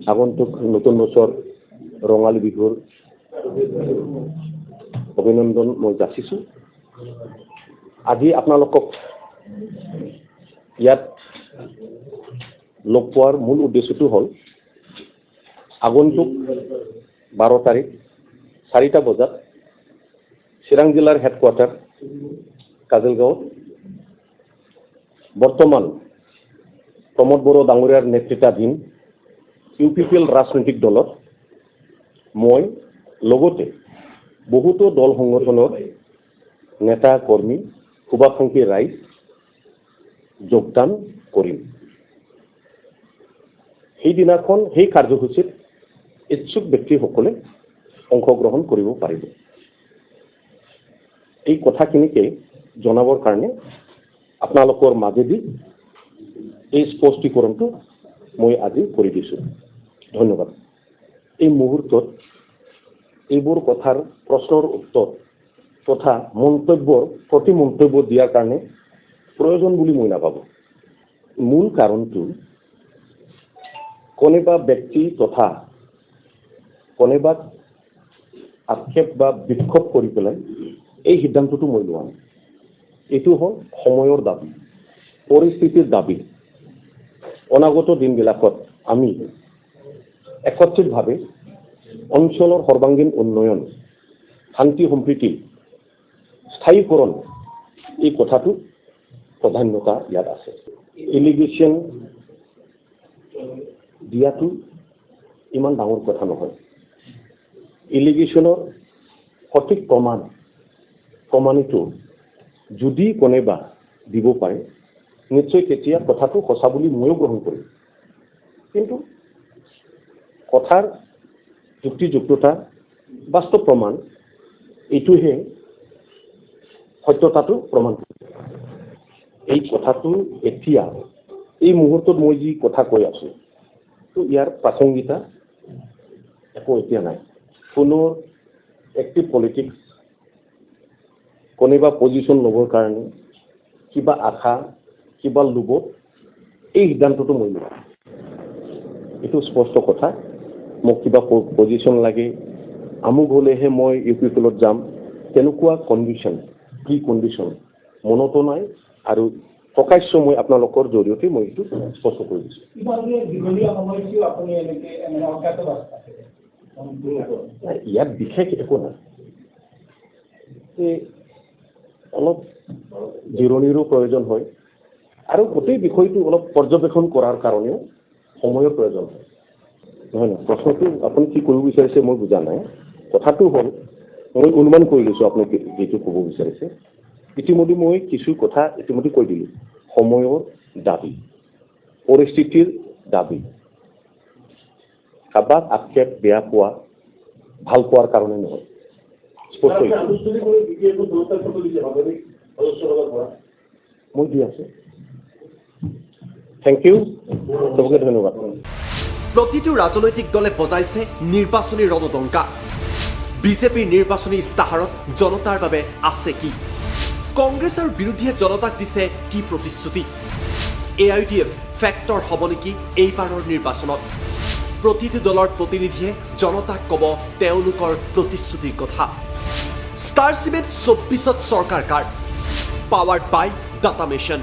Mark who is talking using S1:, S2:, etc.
S1: আগন্তুক নতুন বছৰ ৰঙালী বিহুৰ অভিনন্দন মই যাচিছোঁ। আজি আপোনালোকক ইয়াত লগ পোৱাৰ মূল উদ্দেশ্যটো হ'ল আগন্তুক 12 তাৰিখ 4টা বজাত চিৰাং জিলাৰ হেডকোৱাৰ্টাৰ কাজলগাঁৱত বৰ্তমান প্ৰমোদ বড়ো ডাঙৰীয়াৰ নেতৃত্বাধীন UPPL ৰাজনৈতিক দলত মই লগতে বহুতো দল সংগঠনৰ নেতা কৰ্মী শুভাকাংক্ষী ৰাইজ যোগদান কৰিম। সেইদিনাখন সেই কাৰ্যসূচীত ইচ্ছুক ব্যক্তিসকলে অংশগ্ৰহণ কৰিব পাৰিব। এই কথাখিনিকে জনাবৰ কাৰণে আপোনালোকৰ মাজেদি এই স্পষ্টীকৰণটো মই আজি কৰি দিছোঁ। ধন্যবাদ। এই মুহূৰ্তত এইবোৰ কথাৰ প্ৰশ্নৰ উত্তৰ তথা মন্তব্যৰ প্ৰতি মন্তব্য দিয়াৰ কাৰণে প্ৰয়োজন বুলি মই নাভাবোঁ। মূল কাৰণটো কোনোবা ব্যক্তি তথা কোনোবাক আক্ষেপ বা বিক্ষোভ কৰি পেলাই এই সিদ্ধান্তটো মই লোৱা নাই। এইটো হ'ল সময়ৰ দাবী, পৰিস্থিতিৰ দাবী। অনাগত দিনবিলাকত আমি একত্ৰিতভাৱে অঞ্চলৰ সৰ্বাংগীন উন্নয়ন, শান্তি সম্প্ৰীতি, স্থায়ীকৰণ এই কথাটো প্ৰাধান্যতা ইয়াত আছে। এলিগেশ্যন দিয়াটো ইমান ডাঙৰ কথা নহয়। এলিগেশ্যনৰ সঠিক প্ৰমাণিত যদি কোনোবা দিব পাৰে নিশ্চয় তেতিয়া কথাটো সঁচা বুলি ময়ো গ্ৰহণ কৰিম। কিন্তু কথাৰ যুক্তিযুক্ততা বাস্তৱ প্ৰমাণ এইটোহে সত্যতাটো প্ৰমাণ কৰে। এই কথাটো এতিয়া এই মুহূৰ্তত মই যি কথা কৈ আছোঁ তো ইয়াৰ প্ৰাসংগিকতা একো এতিয়া নাই। কোনো এক্টিভ পলিটিক্স কোনোবা পজিশ্যন ল'বৰ কাৰণে কিবা আশা কিবা লোভত এই সিদ্ধান্তটো মই লোৱা। এইটো স্পষ্ট কথা। মোক কিবা পজিশ্যন লাগে, আমুক হ'লেহে মই UPPLত যাম, তেনেকুৱা প্ৰি কণ্ডিশ্যন মনতো নাই আৰু প্ৰকাশ্য মই আপোনালোকৰ জৰিয়তে মই এইটো স্পষ্ট কৰি দিছোঁ। ইয়াত বিশেষ একো নাই। অলপ জিৰণিৰো প্ৰয়োজন হয় আৰু গোটেই বিষয়টো অলপ পৰ্যবেক্ষণ কৰাৰ কাৰণেও সময়ৰ প্ৰয়োজন হয়। নহয় নহয়, প্ৰশ্নটো আপুনি কি কৰিব বিচাৰিছে মই বুজা নাই। কথাটো হ'ল মই অনুমান কৰি লৈছোঁ আপুনি যিটো ক'ব বিচাৰিছে। ইতিমধ্যে মই কিছু কথা ইতিমধ্যে কৈ দিলোঁ। সময়ৰ দাবী, পৰিস্থিতিৰ দাবী, কাৰোবাক আক্ষেপ বেয়া পোৱা ভাল পোৱাৰ কাৰণে নহয়। মই দি আছোঁ। থেংক ইউ, চবকে ধন্যবাদ।
S2: প্ৰতিটো ৰাজনৈতিক দলে বজাইছে নিৰ্বাচনী ৰণদংকা। বিজেপিৰ নিৰ্বাচনী ইস্তাহাৰত জনতাৰ বাবে আছে কি? কংগ্ৰেছ আৰু বিৰোধীয়ে জনতাক দিছে কি প্ৰতিশ্ৰুতি? AIUDF ফেক্টৰ হ'ব নেকি এইবাৰৰ নিৰ্বাচনত? প্ৰতিটো দলৰ প্ৰতিনিধিয়ে জনতাক ক'ব তেওঁলোকৰ প্ৰতিশ্ৰুতিৰ কথা। ষ্টাৰ চিমেণ্ট 24ত চৰকাৰ কাৰ? পাৱাৰ্ড বাই ডাটা মিছন।